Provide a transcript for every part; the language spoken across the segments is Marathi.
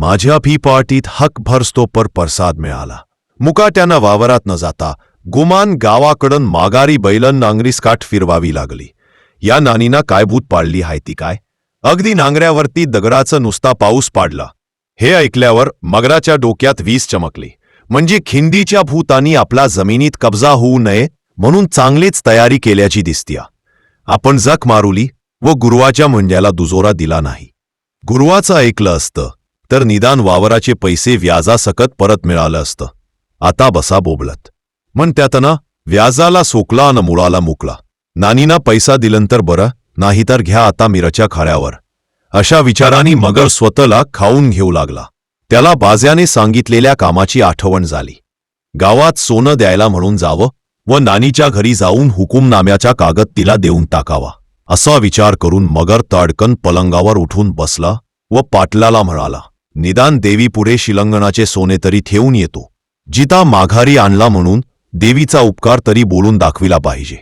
माझ्या भी पार्टीत हक भरस्तो पर प्रसाद मिळाला. मुकाट्यानं वावरात न जाता गुमान गावाकडून माघारी बैलन नांगरीस काठ फिरवावी लागली. या नानीना काय भूत पाडली हाय ती काय? अगदी नांगऱ्यावरती दगडाचं नुसता पाऊस पाडला. हे ऐकल्यावर मगराच्या डोक्यात वीज चमकली. म्हणजे खिंडीच्या भूतानी आपला जमिनीत कब्जा होऊ नये म्हणून चांगलीच तयारी केल्याची दिसतीया. आपण जख मारुली व गुरुवाच्या मुंड्याला दुजोरा दिला नाही. गुरुवाचं ऐकलं असतं तर निदान वावराचे पैसे व्याजासकट परत मिळालं असतं. आता बसा बोबलत म्हणत्यातना व्याजाला सोकला न मुळाला मुकला. नानीना पैसा दिलंतर बरं, नाहीतर घ्या आता मिरच्या खाड्यावर. अशा विचारांनी मगर स्वतःला खाऊन घेऊ लागला. त्याला बाज्याने सांगितलेल्या कामाची आठवण झाली. गावात सोनं द्यायला म्हणून जावं व नानीच्या घरी जाऊन हुकुमनाम्याचा कागद तिला देऊन टाकावा असा विचार करून मगर ताडकन पलंगावर उठून बसला व पाटलाला म्हणाला, निदान देवीपुढे शिलंगणाचे सोने तरी ठेवून येतो. जिता माघारी आणला म्हणून देवीचा उपकार तरी बोलून दाखविला पाहिजे.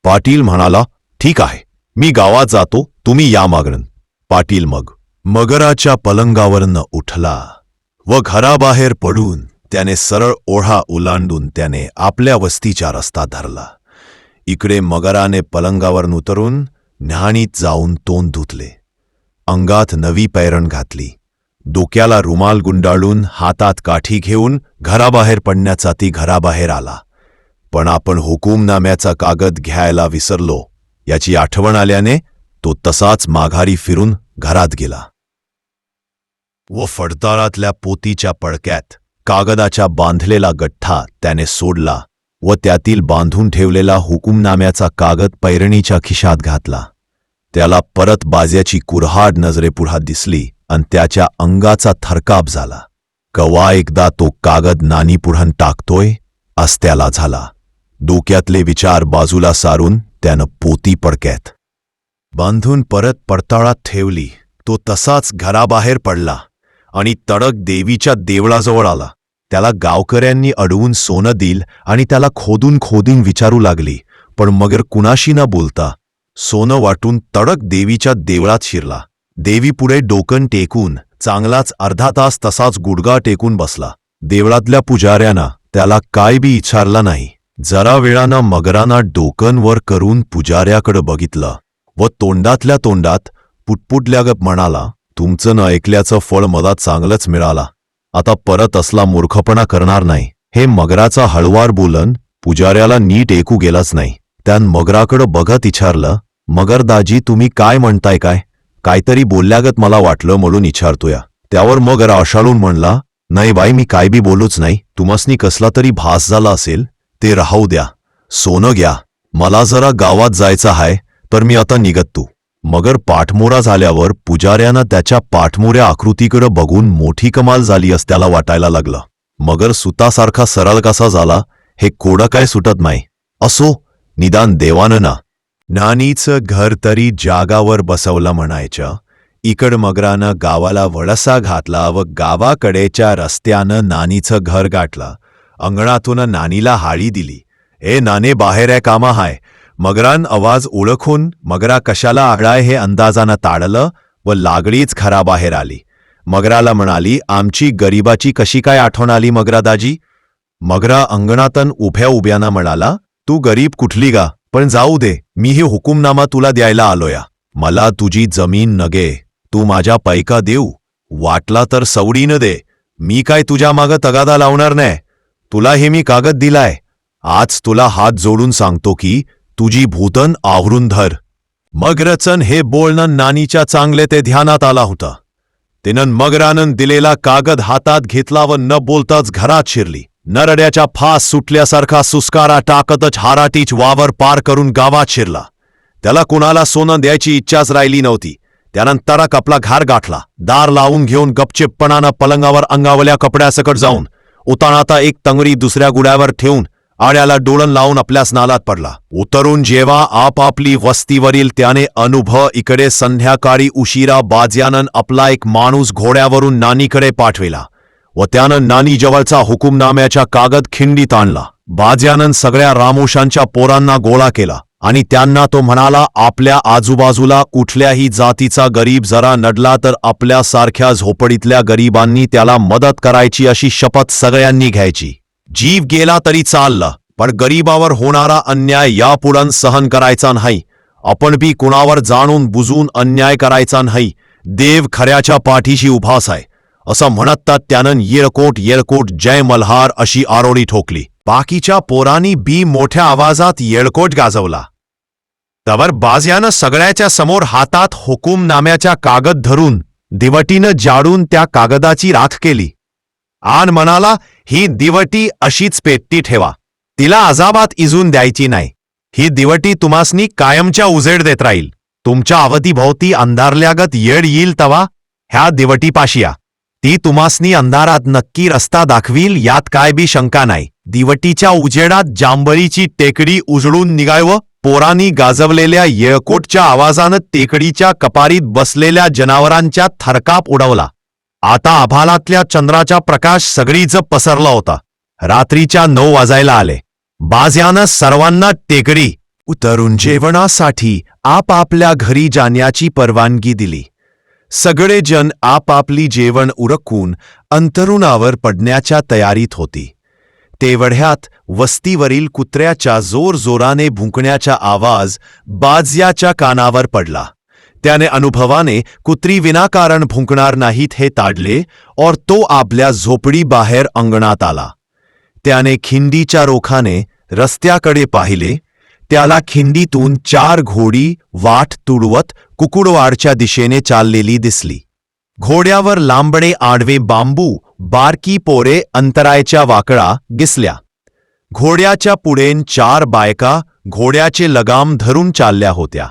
पाटील म्हणाला, ठीक आहे, मी गावात जातो, तुम्ही या मागणं. पाटील मग मगराच्या पलंगावरनं उठला व घराबाहेर पडून त्याने सरळ ओढा ओलांडून त्याने आपल्या वस्तीचा रस्ता धरला. इकडे मगराने पलंगावरून उतरून न्हाणीत जाऊन तोंड धुतले. अंगात नवी पैरण घातली. डोक्याला रुमाल गुंडाळून हातात काठी घेऊन घराबाहेर पडण्याचा ती घराबाहेर आला. पण आपण हुकुमनाम्याचा कागद घ्यायला विसरलो याची आठवण आल्याने तो तसाच माघारी फिरून घरात गेला व फडताळातल्या पोतीच्या पडक्यात कागदाच्या बांधलेला गठ्ठा त्याने सोडला व त्यातील बांधून ठेवलेला हुकुमनाम्याचा कागद पैरणीच्या खिशात घातला. त्याला परत बाज्याची कुऱ्हाड नजरेपुढा दिसली आणि त्याच्या अंगाचा थरकाप झाला. कवा एकदा तो कागद नानीपुढं टाकतोय अस त्याला झाला. डोक्यातले विचार बाजूला सारून त्यानं पोती पडक्यात बांधून परत पडताळात ठेवली. तो तसाच घराबाहेर पडला आणि तडक देवीच्या देवळाजवळ आला. त्याला गावकऱ्यांनी अडवून सोनं दिल आणि त्याला खोदून खोदून विचारू लागली. पण मगर कुणाशी न बोलता सोनं वाटून तडक देवीच्या देवळात शिरला. देवीपुढे डोकं टेकून चांगलाच अर्धा तास तसाच गुडगा टेकून बसला. देवळातल्या पुजाऱ्यानं त्याला काय बी विचारला नाही. जरा वेळानं मगरानं डोकं वर करून पुजाऱ्याकडे बघितलं व तोंडातल्या तोंडात पुटपुटल्यागत म्हणाला, तुमचं न ऐकल्याचं फळ मला चांगलंच मिळाला. आता परत असला मूर्खपणा करणार नाही. हे मगराचा हळवार बोलन पुजाऱ्याला नीट ऐकू गेलाच नाही. त्यान मगराकडं बघत विचारलं, मगरदाजी तुम्ही काय म्हणताय? काहीतरी बोलल्यागत मला वाटलं म्हणून विचारतोया. त्यावर मगर आशाळून म्हणला, नाही बाई, मी काय बी बोलूच नाही. तुम्हासनी कसला तरी भास झाला असेल ते राहू द्या. सोनं घ्या, मला जरा गावात जायचं आहे तर मी आता निघतो. मगर पाठमोरा झाल्यावर पुजाऱ्यानं त्याच्या पाठमोऱ्या आकृतीकडे बघून मोठी कमाल झाली असं त्याला वाटायला लागलं. मगर सुतासारखा सरळ कसा झाला हे कोडं काय सुटत नाही. असो, निदान देवानं ना नानीचं घर तरी जागावर बसवलं म्हणायचं. इकड मगरानं गावाला वळसा घातला व गावाकडेच्या रस्त्यानं नानीचं घर गाठलं. अंगणातून नानीला हाळी दिली. ए नाने, बाहेर आहे, कामा हाय. मगरान आवाज ओळखून मगरा कशाला आगळाय हे अंदाजानं ताडलं व लागलीच घराबाहेर आली. मगराला म्हणाली, आमची गरीबाची कशी काय आठवण आली मगरादाजी? मगरा अंगणातन उभ्या उभ्यानं म्हणाला, तू गरीब कुठली गा, पण जाऊ दे, मी हे हुकुमनामा तुला द्यायला आलोया. मला तुझी जमीन नगे, तू माझ्या पैका देऊ, वाटला तर सवडीनं दे. मी काय तुझ्या मागं तगादा लावणार नाही. तुला हे मी कागद दिलाय. आज तुला हात जोडून सांगतो की तुझी भूतन आवरून धर. मगरचन हे बोलणं नानीच्या चांगले ते ध्यानात आला होता. तिनं मगरानं दिलेला कागद हातात घेतला व न बोलताच घरात शिरली. नरड्याच्या फास सुटल्यासारखा सुस्कारा टाकतच हाराटीच वावर पार करून गावात शिरला. त्याला कुणाला सोनं द्यायची इच्छाच राहिली नव्हती. त्यानं तडक आपला घर गाठला. दार लावून घेऊन गपचिपपणानं पलंगावर अंगावल्या कपड्यासकट जाऊन उतानाता एक तंगडी दुसऱ्या गुड्यावर ठेवून आड्याला डोळण लावून आपल्या स्नानात पडला. उतरून जेव्हा आपापली वस्तीवरील त्याने अनुभव इकडे संध्याकाळी उशिरा बाज्यानं आपला एक माणूस घोड्यावरून नानीकडे पाठविला व त्यानं नानी जवळचा हुकुमनाम्याचा कागद खिंडीत आणला. बाज्यानं सगळ्या रामोशांच्या पोरांना गोळा केला आणि त्यांना तो म्हणाला, आपल्या आजूबाजूला कुठल्याही जातीचा गरीब जरा नडला तर आपल्यासारख्या झोपडीतल्या गरिबांनी त्याला मदत करायची अशी शपथ सगळ्यांनी घ्यायची. जीव गेला तरी चाललं, पण गरीबावर होणारा अन्याय यापुढं सहन करायचा नाही. आपण बी कुणावर जाणून बुजून अन्याय करायचा नाही. देव खऱ्याच्या पाठीशी उभास आहे असं म्हणत त्यानं येळकोट येळकोट जय मल्हार अशी आरोळी ठोकली. बाकीच्या पोरांनी बी मोठ्या आवाजात येळकोट गाजवला. तवर बाज्यानं सगळ्याच्या समोर हातात हुकूमनाम्याच्या कागद धरून दिवटीनं जाडून त्या कागदाची राख केली आन म्हणाला, ही दिवटी अशीच पेटती ठेवा, तिला अजाबात इजून द्यायची नाही. ही दिवटी तुम्हासनी कायमच्या उजेड देत राहील. तुमच्या अवतीभोवती अंधारल्यागत येड येईल तवा ह्या दिवटीपाशी या. ती तुम्हासनी अंधारात नक्की रस्ता दाखवील, यात काय बी शंका नाही. दिवटीच्या उजेडात जांभळीची टेकडी उजळून निघावं. पोरांनी गाजवलेल्या येळकोटच्या आवाजानं टेकडीच्या कपारीत बसलेल्या जनावरांच्या थरकाप उडवला. आता आभाळातल्या चंद्राचा प्रकाश सगळीच पसरला होता. रात्रीच्या 9 वाजायला आले. बाज्यानं सर्वांना टेकडी उतरून जेवणासाठी आपापल्या घरी जाण्याची परवानगी दिली. सगळे जण आपापली जेवण उरकून अंतरुणावर पडण्याच्या तयारीत होती. तेवढ्यात वस्तीवरील कुत्र्याच्या जोरजोराने भुंकण्याचा आवाज बाज्याच्या कानावर पडला. त्याने अनुभवाने कुत्री विनाकारण भुंकणार नाहीत हे ताडले और तो आपल्या झोपडी बाहेर अंगणात आला. त्याने खिंडीच्या रोखाने रस्त्याकडे पाहिले. त्याला खिंडीतून 4 घोडी वाट तुडवत कुकुडवाडच्या दिशेने चाललेली दिसली. घोड्यावर लांबडे आडवे बांबू, बारकी पोरे अंतरायच्या वाकडा दिसल्या. घोड्याच्या पुढेन 4 बायका घोड्याचे लगाम धरून चालल्या होत्या.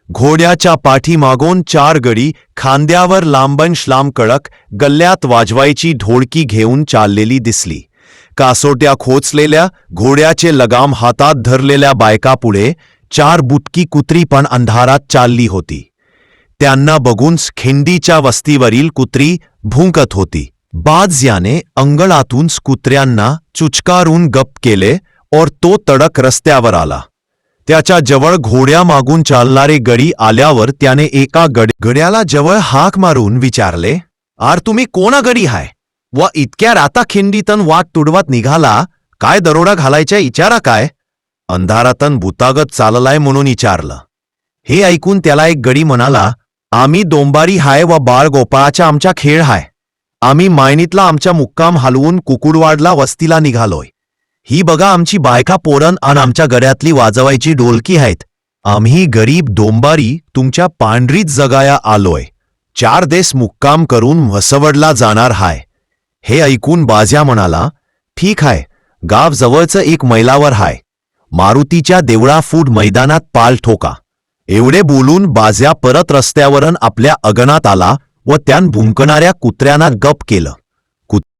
घोड्याच्या पाठीमागून 4 गडी खांद्यावर लांबन श्लाम कडक गल्ल्यात वाजवायची ढोलकी घेऊन चाललेली दिसली. कासोट्या खोचलेल्या घोड्याचे लगाम हातात धरलेल्या बायकापुढे 4 बुटकी कुत्री पण अंधारात चालली होती. त्यांना बघून खिंडीच्या वस्तीवरील कुत्री भुंकत होती. बाज्याने अंगणातून कुत्र्यांना चुचकारून गप केले और तो तडक रस्त्यावर आला. त्याच्या जवळ घोड्यामागून चालणारे गडी आल्यावर त्याने एका गड्याला जवळ हाक मारून विचारले, आर तुम्ही कोणा गडी हाय व इतक्या राता खिंडीतन वाट तुडवत निघाला, काय दरोडा घालायच्या इचारा काय? अंधारातन भूतागत चाललाय म्हणून विचारलं. हे ऐकून त्याला एक गडी म्हणाला, आम्ही दोंबारी हाय व बाळ गोपाळाचा आमचा खेळ हाय. आम्ही मायनीतला आमच्या मुक्काम हलवून कुकुडवाडला वस्तीला निघालोय. ही बघा आमची बायका पोरण आणि आमच्या गड्यातली वाजवायची ढोलकी आहेत. आम्ही गरीब दोंबारी तुमच्या पांढरीत जगाया आलोय. 4 देश मुक्काम करून म्हसवडला जाणार हाय. हे ऐकून बाज्या म्हणाला, ठीक हाय, गाव जवळचं एक मैलावर हाय. मारुतीच्या देवळा फूड मैदानात पाल ठोका. एवढे बोलून बाज्या परत रस्त्यावरून आपल्या अगणात आला व त्यान भुंकणाऱ्या कुत्र्यांना गप केलं.